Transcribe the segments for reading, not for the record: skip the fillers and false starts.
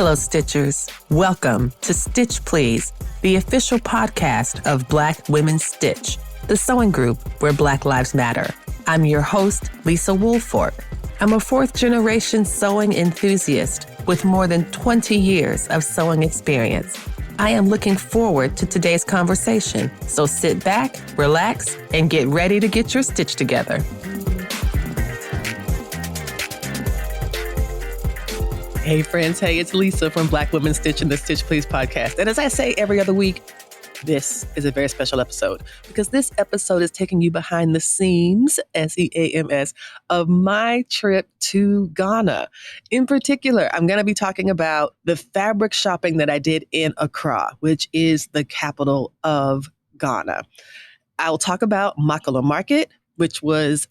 Hello, Stitchers. Welcome to Stitch Please, the official podcast of Black Women Stitch, the sewing group where Black Lives Matter. I'm your host, Lisa Woolfork. I'm a fourth-generation sewing enthusiast with more than 20 years of sewing experience. I am looking forward to today's conversation, so sit back, relax, and get ready to get your stitch together. Hey friends, hey, it's Lisa from Black Women Stitch and the Stitch Please podcast. And as I say every other week, this is a very special episode because this episode is taking you behind the scenes, SEAMS, of my trip to Ghana. In particular, I'm going to be talking about the fabric shopping that I did in Accra, which is the capital of Ghana. I'll talk about Makola Market, which was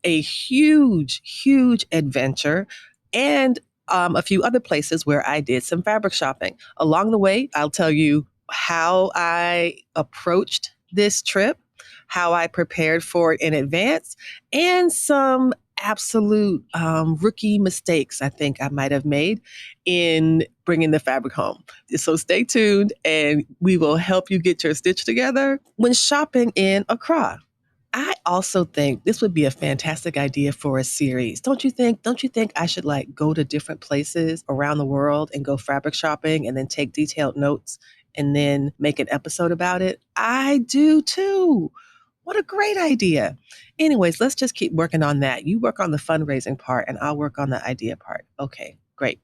a huge, huge adventure, and a few other places where I did some fabric shopping. Along the way, I'll tell you how I approached this trip, how I prepared for it in advance, and some absolute rookie mistakes I think I might have made in bringing the fabric home. So stay tuned and we will help you get your stitch together when shopping in Accra. I also think this would be a fantastic idea for a series. Don't you think? Don't you think I should go to different places around the world and go fabric shopping and then take detailed notes and then make an episode about it? I do too. What a great idea. Anyways, let's just keep working on that. You work on the fundraising part and I'll work on the idea part. Okay, great.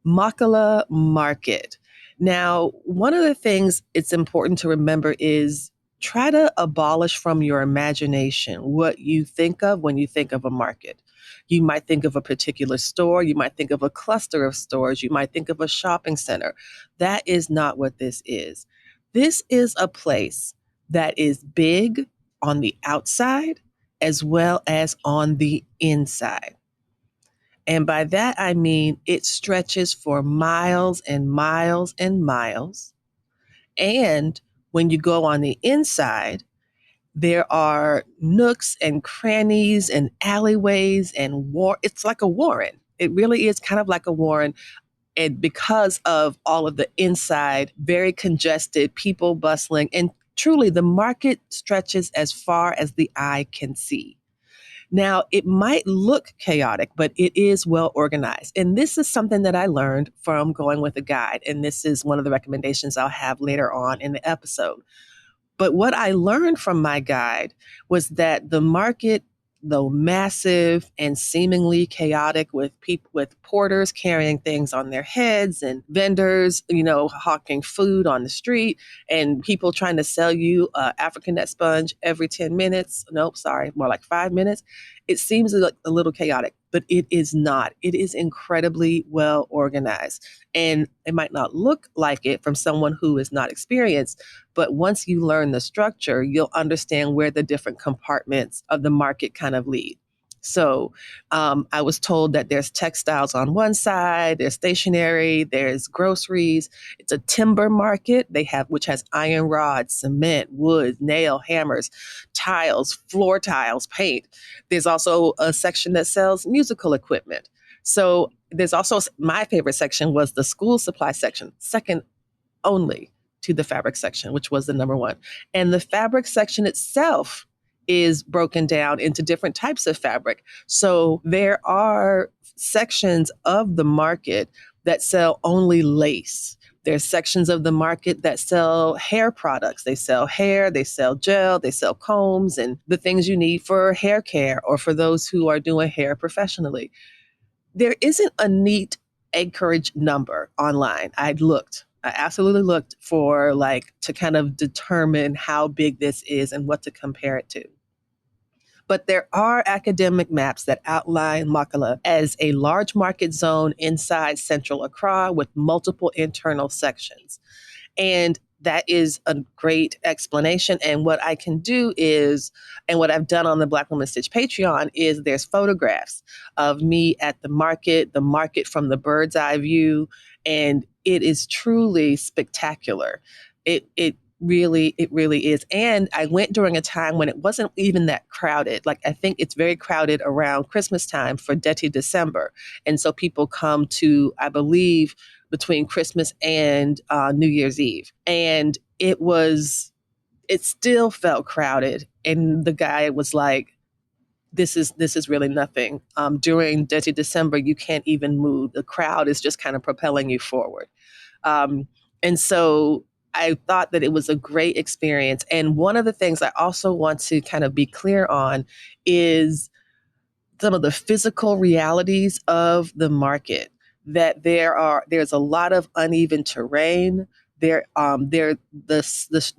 Makola Market. Now, one of the things it's important to remember is try to abolish from your imagination what you think of when you think of a market. You might think of a particular store. You might think of a cluster of stores. You might think of a shopping center. That is not what this is. This is a place that is big on the outside as well as on the inside. And by that, I mean it stretches for miles and miles and miles. And when you go on the inside, there are nooks and crannies and alleyways and it's like a warren. It really is kind of like a warren. And because of all of the inside, very congested, people bustling, and truly the market stretches as far as the eye can see. Now, it might look chaotic, but it is well organized. And this is something that I learned from going with a guide. And this is one of the recommendations I'll have later on in the episode. But what I learned from my guide was that the market, though massive and seemingly chaotic with people, with porters carrying things on their heads and vendors, hawking food on the street and people trying to sell you African net sponge every 10 minutes. Nope, sorry, more like 5 minutes. It seems a little chaotic, but it is not. It is incredibly well organized. And it might not look like it from someone who is not experienced, but once you learn the structure, you'll understand where the different compartments of the market kind of lead. So I was told that there's textiles on one side, there's stationery, there's groceries. It's a timber market which has iron rods, cement, wood, nail, hammers, tiles, floor tiles, paint. There's also a section that sells musical equipment. So there's also, my favorite section was the school supply section, second only to the fabric section, which was the number one. And the fabric section itself is broken down into different types of fabric. So there are sections of the market that sell only lace. There's sections of the market that sell hair products. They sell hair, they sell gel, they sell combs, and the things you need for hair care or for those who are doing hair professionally. There isn't a neat acreage number online. I absolutely looked for to kind of determine how big this is and what to compare it to. But there are academic maps that outline Makola as a large market zone inside central Accra with multiple internal sections. And that is a great explanation. And what I can do is, and what I've done on the Black Women Stitch Patreon is there's photographs of me at the market from the bird's eye view. And it is truly spectacular. It really is. And I went during a time when it wasn't even that crowded. I think it's very crowded around Christmas time for Deti December. And so people come to, I believe, between Christmas and New Year's Eve. And it still felt crowded. And the guy was like, this is really nothing. During Dirty December, you can't even move. The crowd is just kind of propelling you forward. Um, and so I thought that it was a great experience. And one of the things I also want to kind of be clear on is some of the physical realities of the market. That there's a lot of uneven terrain. The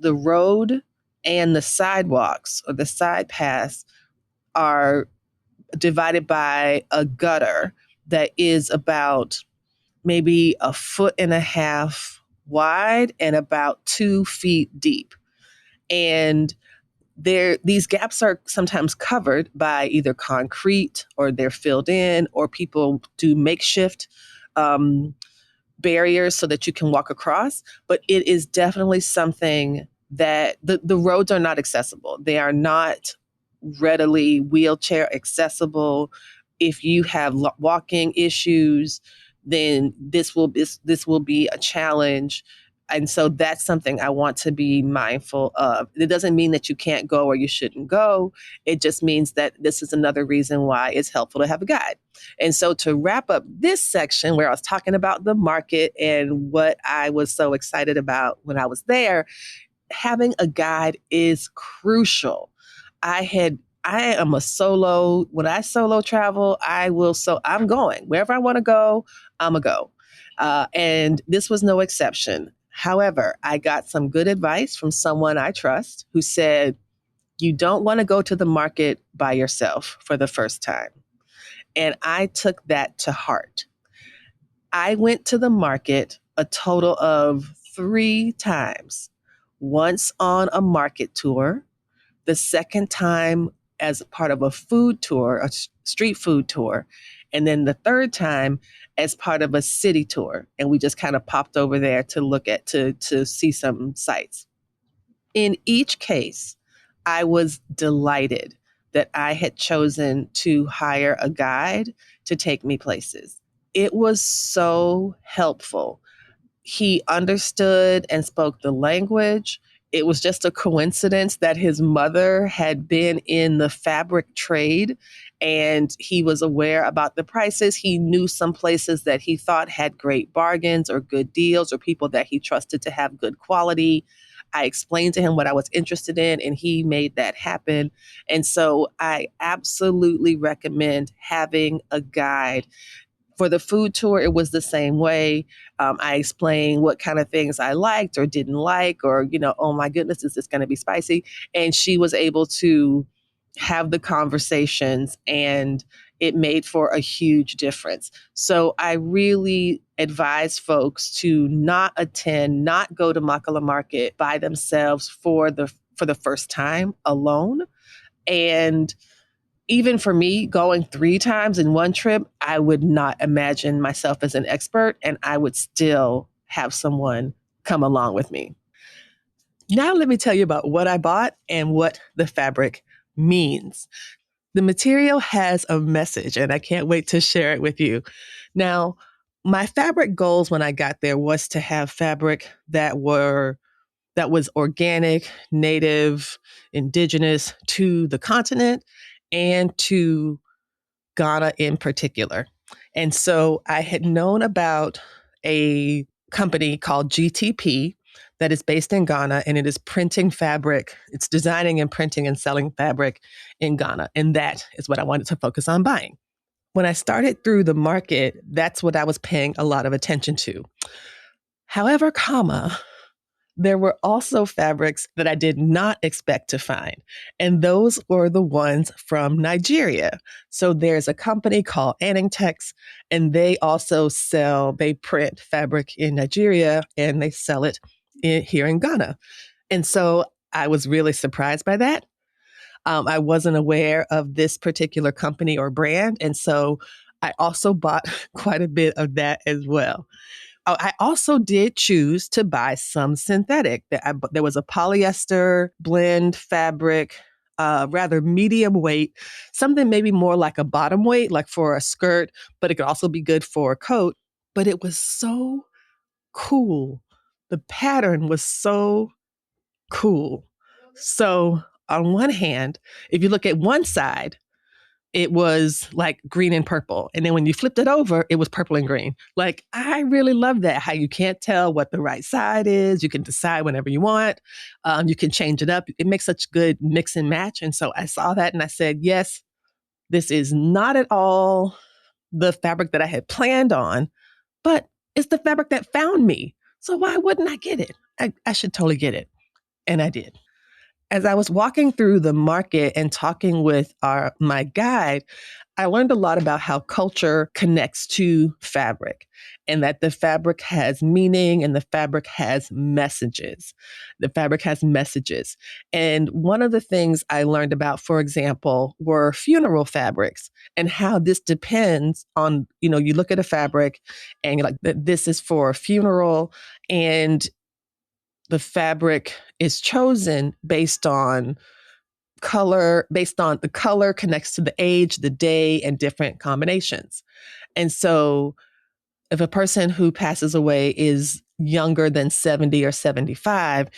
road and the sidewalks or the side paths are divided by a gutter that is about maybe a foot and a half wide and about 2 feet deep. And these gaps are sometimes covered by either concrete or they're filled in, or people do makeshift um, barriers so that you can walk across. But it is definitely something that the roads are not accessible. They are not readily wheelchair accessible. If you have walking issues, then this will be a challenge. And so that's something I want to be mindful of. It doesn't mean that you can't go or you shouldn't go. It just means that this is another reason why it's helpful to have a guide. And so to wrap up this section where I was talking about the market and what I was so excited about when I was there, having a guide is crucial. I am a solo. When I solo travel, I'm going wherever I want to go. I'm a go, and this was no exception. However, I got some good advice from someone I trust who said, "You don't want to go to the market by yourself for the first time," and I took that to heart. I went to the market a total of 3 times. Once on a market tour, the second time as part of a food tour, a street food tour, and then the third time as part of a city tour. And we just kind of popped over there to look at to see some sights. In each case, I was delighted that I had chosen to hire a guide to take me places. It was so helpful. He understood and spoke the language. It was just a coincidence that his mother had been in the fabric trade and he was aware about the prices. He knew some places that he thought had great bargains or good deals or people that he trusted to have good quality. I explained to him what I was interested in and he made that happen. And so I absolutely recommend having a guide. For the food tour, it was the same way. I explained what kind of things I liked or didn't like, or, oh my goodness, is this going to be spicy? And she was able to have the conversations, and it made for a huge difference. So I really advise folks to not go to Makola Market by themselves for the first time alone. And even for me, going 3 times in one trip, I would not imagine myself as an expert, and I would still have someone come along with me. Now, let me tell you about what I bought and what the fabric means. The material has a message, and I can't wait to share it with you. Now, my fabric goals when I got there was to have fabric that was organic, native, indigenous to the continent and to Ghana in particular. And so I had known about a company called GTP that is based in Ghana, and it is printing fabric. It's designing and printing and selling fabric in Ghana. And that is what I wanted to focus on buying. When I started through the market, that's what I was paying a lot of attention to. However, there were also fabrics that I did not expect to find, and those were the ones from Nigeria. So there's a company called Anningtex, and they print fabric in Nigeria, and they sell it here in Ghana. And so I was really surprised by that. I wasn't aware of this particular company or brand, and so I also bought quite a bit of that as well. I also did choose to buy some synthetic. There was a polyester blend fabric, rather medium weight, something maybe more like a bottom weight, like for a skirt, but it could also be good for a coat. But it was so cool. The pattern was so cool. So on one hand, if you look at one side, it was like green and purple. And then when you flipped it over, it was purple and green. Like, I really love that, how you can't tell what the right side is. You can decide whenever you want. You can change it up. It makes such good mix and match. And so I saw that and I said, yes, this is not at all the fabric that I had planned on, but it's the fabric that found me. So why wouldn't I get it? I should totally get it. And I did. As I was walking through the market and talking with my guide, I learned a lot about how culture connects to fabric, and that the fabric has meaning and the fabric has messages. The fabric has messages. And one of the things I learned about, for example, were funeral fabrics and how this depends on, you look at a fabric and you're like, this is for a funeral, and the fabric is chosen based on the color connects to the age, the day, and different combinations. And so if a person who passes away is younger than 70 or 75,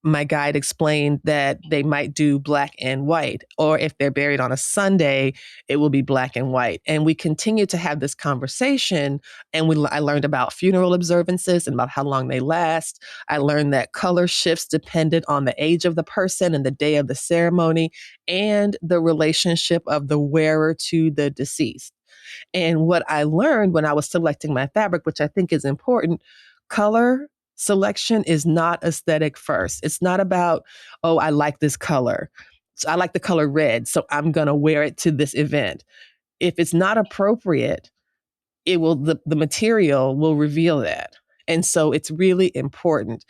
my guide explained that they might do black and white, or if they're buried on a Sunday, it will be black and white. And we continue to have this conversation, and I learned about funeral observances and about how long they last. I learned that color shifts depended on the age of the person and the day of the ceremony and the relationship of the wearer to the deceased. And what I learned when I was selecting my fabric, which I think is important, color selection is not aesthetic first. It's not about, oh, I like this color. So I like the color red, so I'm going to wear it to this event. If it's not appropriate, the material will reveal that. And so it's really important.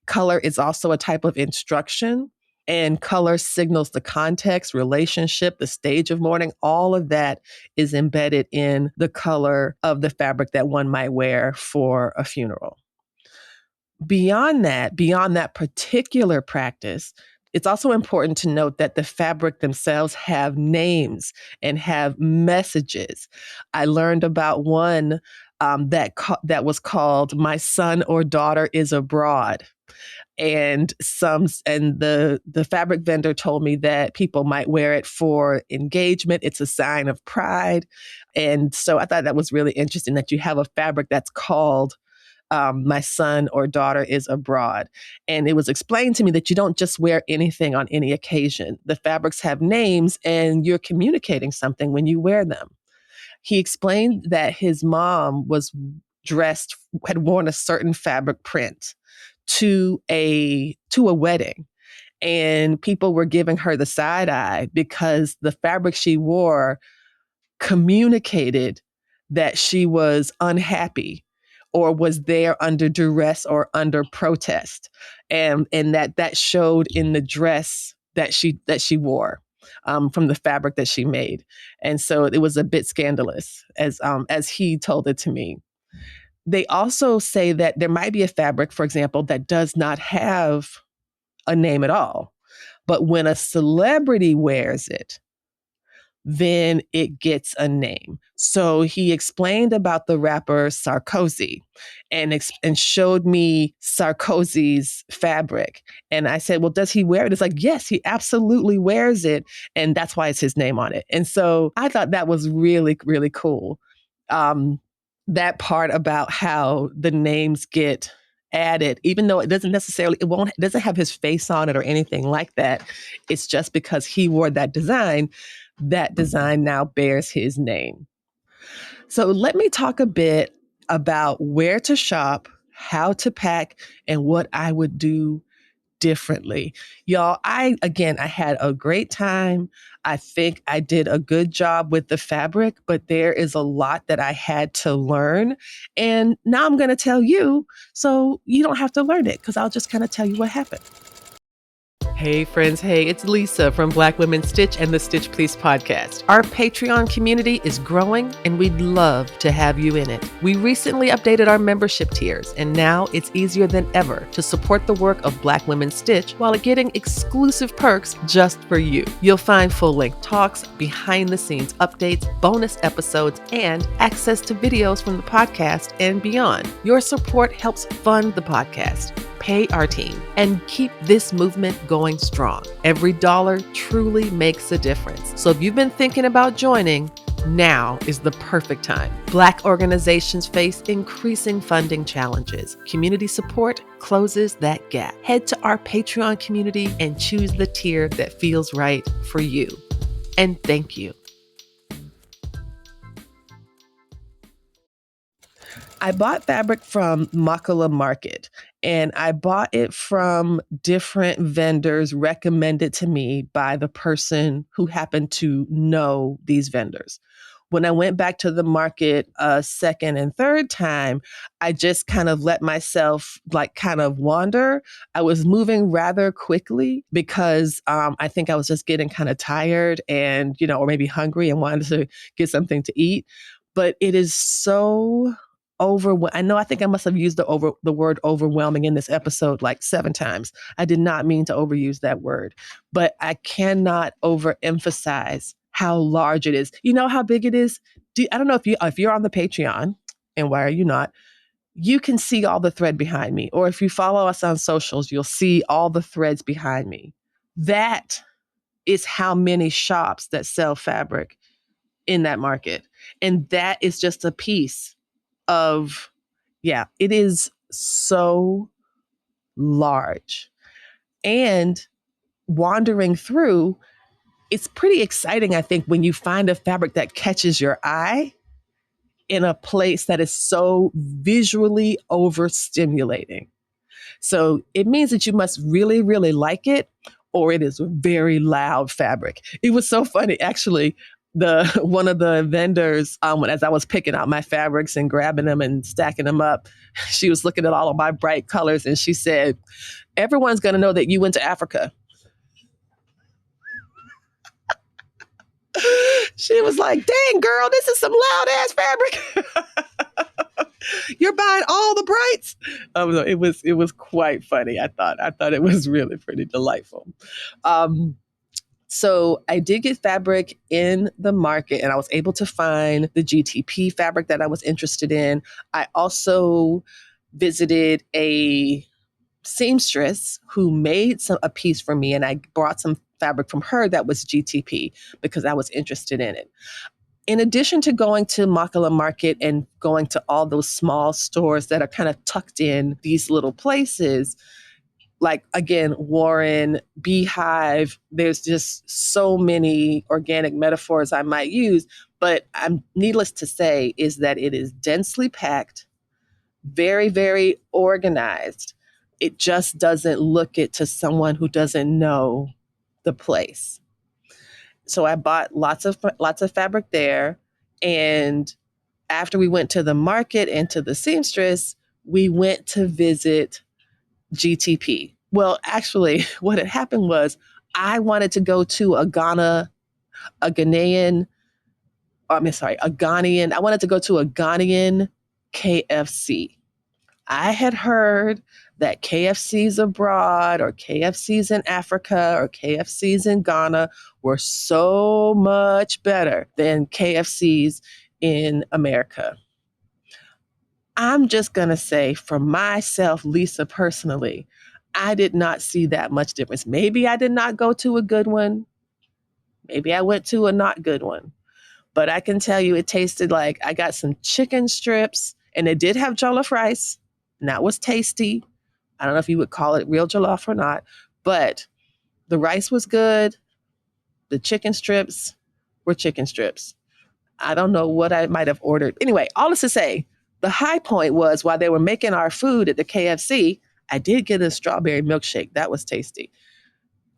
Color is also a type of instruction, and color signals the context, relationship, the stage of mourning. All of that is embedded in the color of the fabric that one might wear for a funeral. Beyond that particular practice, it's also important to note that the fabric themselves have names and have messages. I learned about one that was called "My Son or Daughter is Abroad." And the fabric vendor told me that people might wear it for engagement. It's a sign of pride. And so I thought that was really interesting that you have a fabric that's called "My Son or Daughter is Abroad." And it was explained to me that you don't just wear anything on any occasion. The fabrics have names and you're communicating something when you wear them. He explained that his mom had worn a certain fabric print to a wedding, and people were giving her the side eye because the fabric she wore communicated that she was unhappy or was there under duress or under protest, and that showed in the dress that she wore from the fabric that she made. And so it was a bit scandalous, as he told it to me. They also say that there might be a fabric, for example, that does not have a name at all. But when a celebrity wears it, then it gets a name. So he explained about the rapper Sarkozy and showed me Sarkozy's fabric. And I said, well, does he wear it? It's like, yes, he absolutely wears it. And that's why it's his name on it. And so I thought that was really, really cool. That part about how the names get added, even though it doesn't have his face on it or anything like that. It's just because he wore that design now bears his name. So let me talk a bit about where to shop, how to pack, and what I would do differently. Y'all, I had a great time. I think I did a good job with the fabric, but there is a lot that I had to learn. And now I'm going to tell you, so you don't have to learn it, because I'll just kind of tell you what happened. Hey friends, hey, it's Lisa from Black Women Stitch and the Stitch Please podcast. Our Patreon community is growing and we'd love to have you in it. We recently updated our membership tiers and now it's easier than ever to support the work of Black Women Stitch while getting exclusive perks just for you. You'll find full-length talks, behind the scenes updates, bonus episodes, and access to videos from the podcast and beyond. Your support helps fund the podcast, pay our team, and keep this movement going strong. Every dollar truly makes a difference. So if you've been thinking about joining, now is the perfect time. Black organizations face increasing funding challenges. Community support closes that gap. Head to our Patreon community and choose the tier that feels right for you. And thank you. I bought fabric from Makola Market, and I bought it from different vendors recommended to me by the person who happened to know these vendors. When I went back to the market a second and third time, I just kind of let myself kind of wander. I was moving rather quickly because I think I was just getting kind of tired and, or maybe hungry and wanted to get something to eat. But it is so I think I must have used the word overwhelming in this episode like 7 times. I did not mean to overuse that word, but I cannot overemphasize how large it is. You know how big it is? I don't know if you're on the Patreon, and why are you not? You can see all the thread behind me. Or if you follow us on socials, you'll see all the threads behind me. That is how many shops that sell fabric in that market. And that is just a piece of, it is so large. And wandering through, it's pretty exciting, I think, when you find a fabric that catches your eye in a place that is so visually overstimulating. So it means that you must really, really like it, or it is a very loud fabric. It was so funny, actually. One of the vendors, as I was picking out my fabrics and grabbing them and stacking them up, she was looking at all of my bright colors and she said, "Everyone's going to know that you went to Africa." She was like, "Dang, girl, this is some loud ass fabric. You're buying all the brights." No, it was quite funny. I thought it was really pretty delightful. So I did get fabric in the market and I was able to find the GTP fabric that I was interested in. I also visited a seamstress who made a piece for me, and I brought some fabric from her that was GTP because I was interested in it. In addition to going to Makola Market and going to all those small stores that are kind of tucked in these little places, like, again, Warren, Beehive, there's just so many organic metaphors I might use, but needless to say is that it is densely packed, very, very organized. It just doesn't look it to someone who doesn't know the place. So I bought lots of fabric there. And after we went to the market and to the seamstress, we went to visit GTP. Well, actually, what had happened was I wanted to go to a Ghanaian. I wanted to go to a Ghanaian KFC. I had heard that KFCs abroad or KFCs in Africa or KFCs in Ghana were so much better than KFCs in America. I'm just going to say for myself, Lisa, personally, I did not see that much difference. Maybe I did not go to a good one. Maybe I went to a not good one. But I can tell you it tasted like I got some chicken strips, and it did have jollof rice, and that was tasty. I don't know if you would call it real jollof or not, but the rice was good. The chicken strips were chicken strips. I don't know what I might have ordered. Anyway, all this to say, the high point was while they were making our food at the KFC, I did get a strawberry milkshake. That was tasty.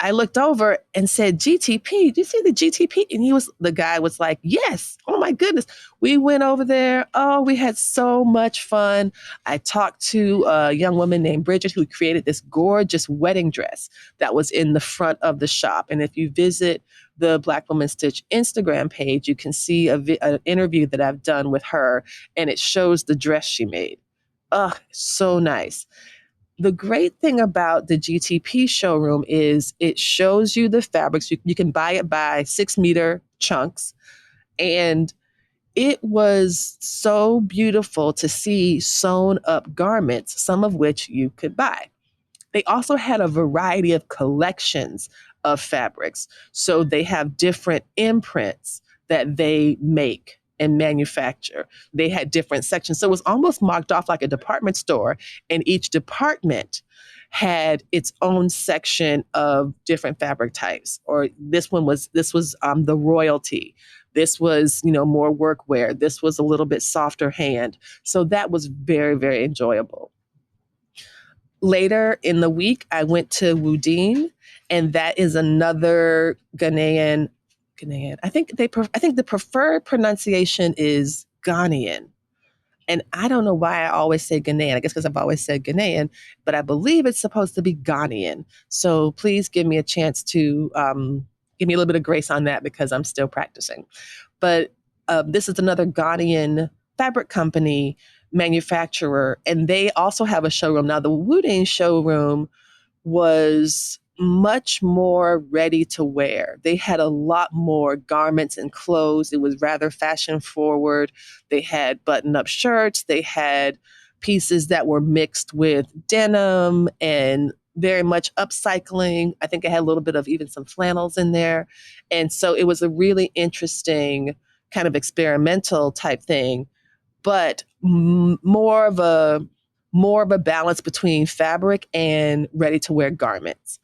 I looked over and said, GTP, do you see the GTP? And the guy was like, yes. Oh my goodness. We went over there. Oh, we had so much fun. I talked to a young woman named Bridget who created this gorgeous wedding dress that was in the front of the shop. And if you visit the Black Woman Stitch Instagram page, you can see an interview that I've done with her, and it shows the dress she made. Oh, so nice. The great thing about the GTP showroom is it shows you the fabrics. You can buy it by 6 meter chunks. And it was so beautiful to see sewn up garments, some of which you could buy. They also had a variety of collections of fabrics. So they have different imprints that they make and manufacture. They had different sections. So it was almost marked off like a department store, and each department had its own section of different fabric types. Or this was the royalty. This was, more workwear. This was a little bit softer hand. So that was very, very enjoyable. Later in the week, I went to Woodin, and that is another Ghanaian. I think the preferred pronunciation is Ghanaian. And I don't know why I always say Ghanaian. I guess because I've always said Ghanaian, but I believe it's supposed to be Ghanaian. So please give me a chance to give me a little bit of grace on that because I'm still practicing. But this is another Ghanaian fabric company manufacturer, and they also have a showroom. Now, the Woodin showroom was much more ready to wear. They had a lot more garments and clothes. It was rather fashion forward. They had button-up shirts. They had pieces that were mixed with denim and very much upcycling. I think it had a little bit of even some flannels in there. And so it was a really interesting kind of experimental type thing, but more of a balance between fabric and ready-to-wear garments.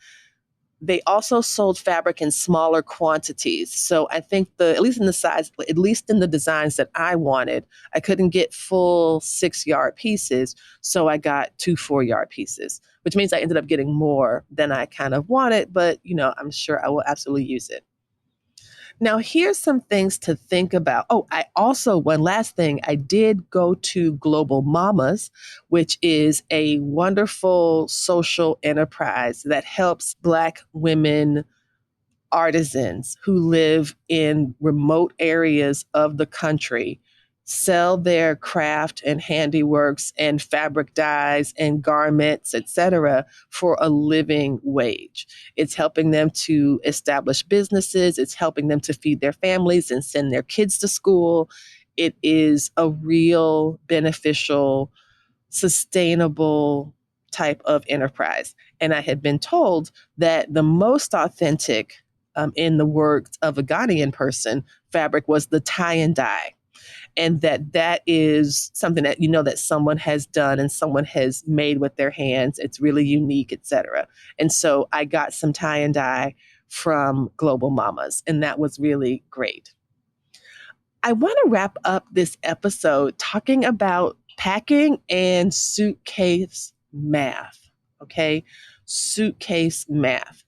They also sold fabric in smaller quantities. So I think at least in the designs that I wanted, I couldn't get full 6-yard pieces. So I got 2 4-yard pieces, which means I ended up getting more than I kind of wanted, but I'm sure I will absolutely use it. Now, here's some things to think about. Oh, one last thing, I did go to Global Mamas, which is a wonderful social enterprise that helps Black women artisans who live in remote areas of the country sell their craft and handiworks and fabric dyes and garments, etc., for a living wage. It's helping them to establish businesses. It's helping them to feed their families and send their kids to school. It is a real beneficial, sustainable type of enterprise. And I had been told that the most authentic in the works of a Ghanaian person, fabric was the tie and dye. And that is something that that someone has done and someone has made with their hands. It's really unique, etc. And so I got some tie and dye from Global Mamas, and that was really great. I want to wrap up this episode talking about packing and suitcase math. Okay, suitcase math.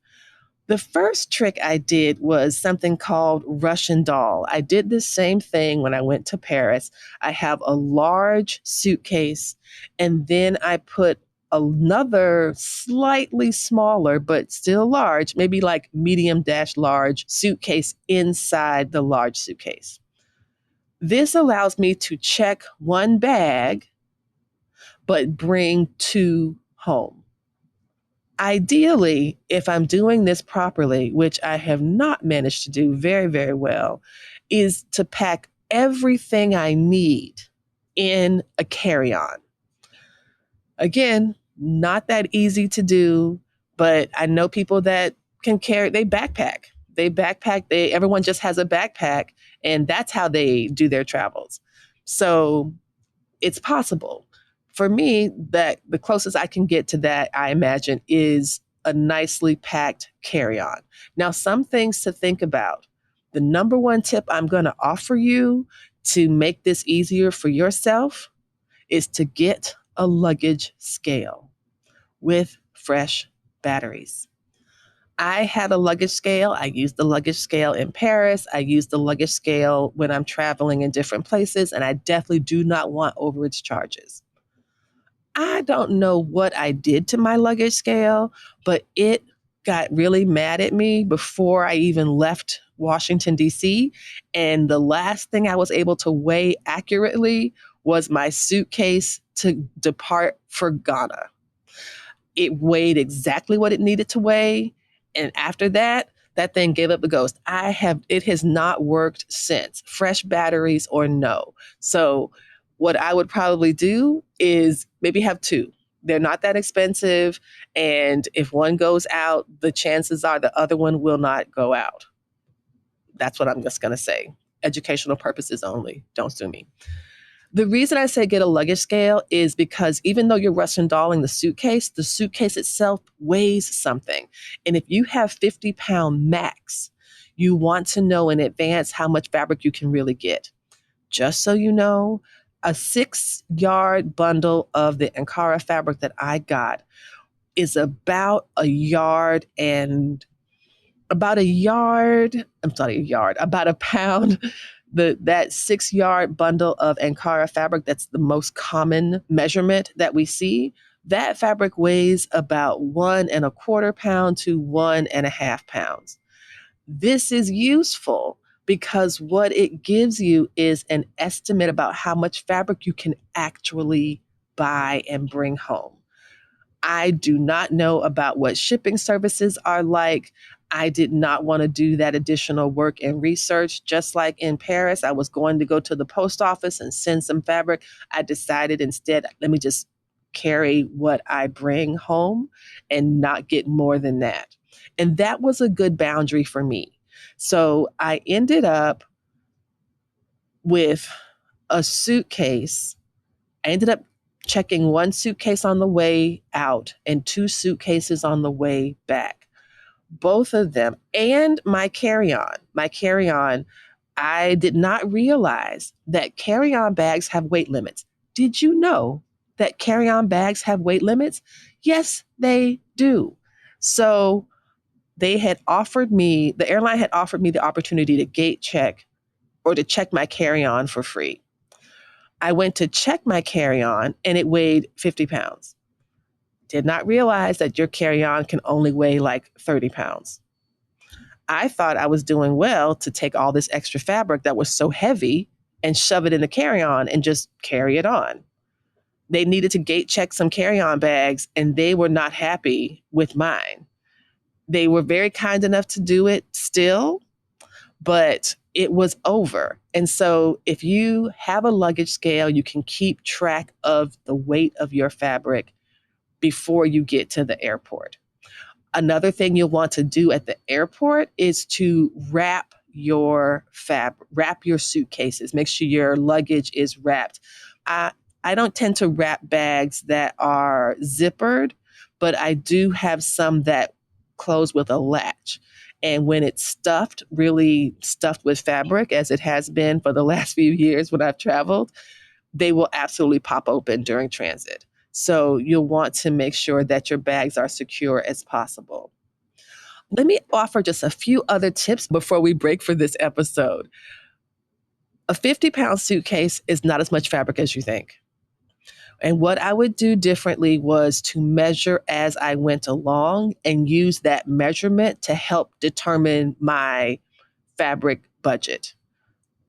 The first trick I did was something called Russian doll. I did the same thing when I went to Paris. I have a large suitcase, and then I put another slightly smaller, but still large, maybe like medium-large suitcase inside the large suitcase. This allows me to check one bag, but bring 2 home. Ideally, if I'm doing this properly, which I have not managed to do very, very well, is to pack everything I need in a carry-on. Again, not that easy to do, but I know people that can they backpack. Everyone just has a backpack, and that's how they do their travels. So it's possible. For me, that the closest I can get to that, I imagine, is a nicely packed carry-on. Now, some things to think about. The number one tip I'm going to offer you to make this easier for yourself is to get a luggage scale with fresh batteries. I had a luggage scale. I used the luggage scale in Paris. I use the luggage scale when I'm traveling in different places, and I definitely do not want overage charges. I don't know what I did to my luggage scale, but it got really mad at me before I even left Washington, D.C. And the last thing I was able to weigh accurately was my suitcase to depart for Ghana. It weighed exactly what it needed to weigh. And after that, that thing gave up the ghost. It has not worked since, fresh batteries or no. So, what I would probably do is maybe have two. They're not that expensive. And if one goes out, the chances are the other one will not go out. That's what I'm just going to say. Educational purposes only. Don't sue me. The reason I say get a luggage scale is because even though you're Russian dolling the suitcase itself weighs something. And if you have 50-pound max, you want to know in advance how much fabric you can really get. Just so you know, a 6-yard bundle of the Ankara fabric that I got is about a yard and about a yard, I'm sorry, a yard, about a pound. That 6-yard bundle of Ankara fabric, that's the most common measurement that we see. That fabric weighs about 1.25 pounds to 1.5 pounds. This is useful because what it gives you is an estimate about how much fabric you can actually buy and bring home. I do not know about what shipping services are like. I did not want to do that additional work and research. Just like in Paris, I was going to go to the post office and send some fabric. I decided instead, let me just carry what I bring home and not get more than that. And that was a good boundary for me. So I ended up with a suitcase. I ended up checking one suitcase on the way out and 2 suitcases on the way back. Both of them and my carry-on. I did not realize that carry-on bags have weight limits. Did you know that carry-on bags have weight limits? Yes, they do. So the airline had offered me the opportunity to gate check or to check my carry-on for free. I went to check my carry-on and it weighed 50 pounds. Did not realize that your carry-on can only weigh like 30 pounds. I thought I was doing well to take all this extra fabric that was so heavy and shove it in the carry-on and just carry it on. They needed to gate check some carry-on bags and they were not happy with mine. They were very kind enough to do it still, but it was over. And so if you have a luggage scale, you can keep track of the weight of your fabric before you get to the airport. Another thing you'll want to do at the airport is to wrap your suitcases. Make sure your luggage is wrapped. I don't tend to wrap bags that are zippered, but I do have some that close with a latch. And when it's stuffed, really stuffed with fabric, as it has been for the last few years when I've traveled, they will absolutely pop open during transit. So you'll want to make sure that your bags are secure as possible. Let me offer just a few other tips before we break for this episode. A 50-pound suitcase is not as much fabric as you think. And what I would do differently was to measure as I went along and use that measurement to help determine my fabric budget.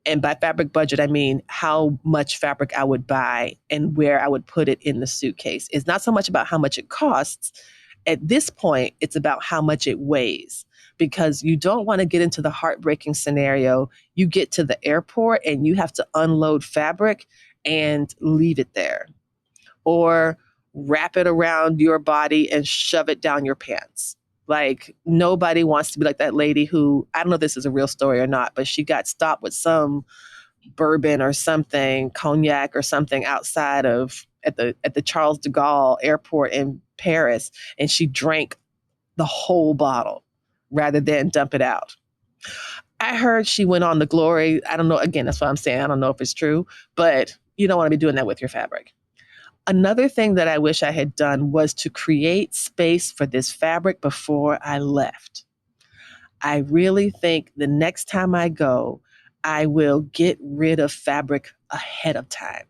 And by fabric budget, I mean how much fabric I would buy and where I would put it in the suitcase. It's not so much about how much it costs. At this point, it's about how much it weighs, because you don't want to get into the heartbreaking scenario. You get to the airport and you have to unload fabric and leave it there, or wrap it around your body and shove it down your pants. Like, nobody wants to be like that lady who, I don't know if this is a real story or not, but she got stopped with some bourbon or something, cognac or something outside of at the Charles de Gaulle airport in Paris, and she drank the whole bottle rather than dump it out. I heard she went on the Glory. I don't know. Again, that's what I'm saying. I don't know if it's true, but you don't want to be doing that with your fabric. Another thing that I wish I had done was to create space for this fabric before I left. I really think the next time I go, I will get rid of fabric ahead of time.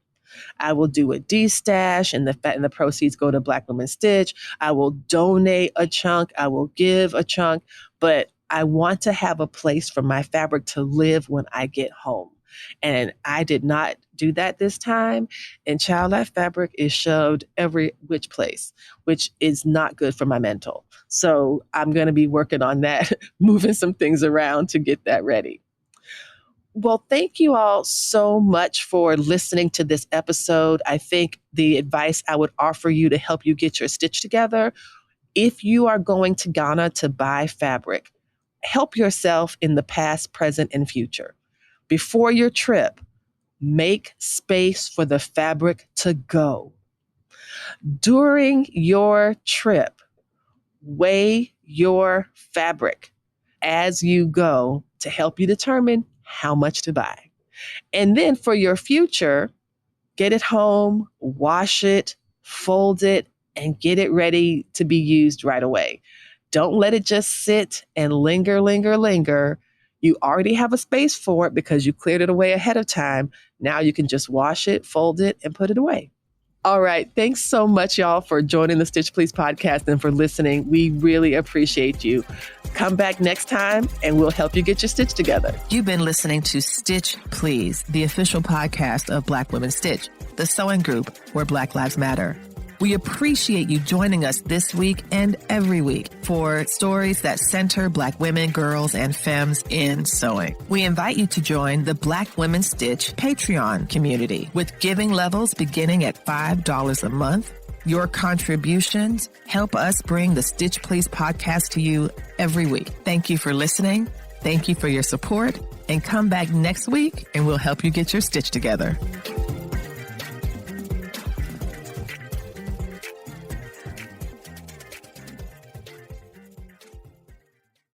I will do a de-stash and the proceeds go to Black Women Stitch. I will donate a chunk. I will give a chunk, but I want to have a place for my fabric to live when I get home. And I did not do that this time. And child, that fabric is shoved every which place, which is not good for my mental. So I'm going to be working on that, moving some things around to get that ready. Well, thank you all so much for listening to this episode. I think the advice I would offer you to help you get your stitch together, if you are going to Ghana to buy fabric, help yourself in the past, present, and future. Before your trip, make space for the fabric to go. During your trip, weigh your fabric as you go to help you determine how much to buy. And then for your future, get it home, wash it, fold it, and get it ready to be used right away. Don't let it just sit and linger. You already have a space for it because you cleared it away ahead of time. Now you can just wash it, fold it, and put it away. All right. Thanks so much, y'all, for joining the Stitch Please podcast and for listening. We really appreciate you. Come back next time and we'll help you get your stitch together. You've been listening to Stitch Please, the official podcast of Black Women Stitch, the sewing group where Black Lives Matter. We appreciate you joining us this week and every week for stories that center Black women, girls, and femmes in sewing. We invite you to join the Black Women Stitch Patreon community with giving levels beginning at $5 a month. Your contributions help us bring the Stitch Please podcast to you every week. Thank you for listening. Thank you for your support. And come back next week and we'll help you get your stitch together.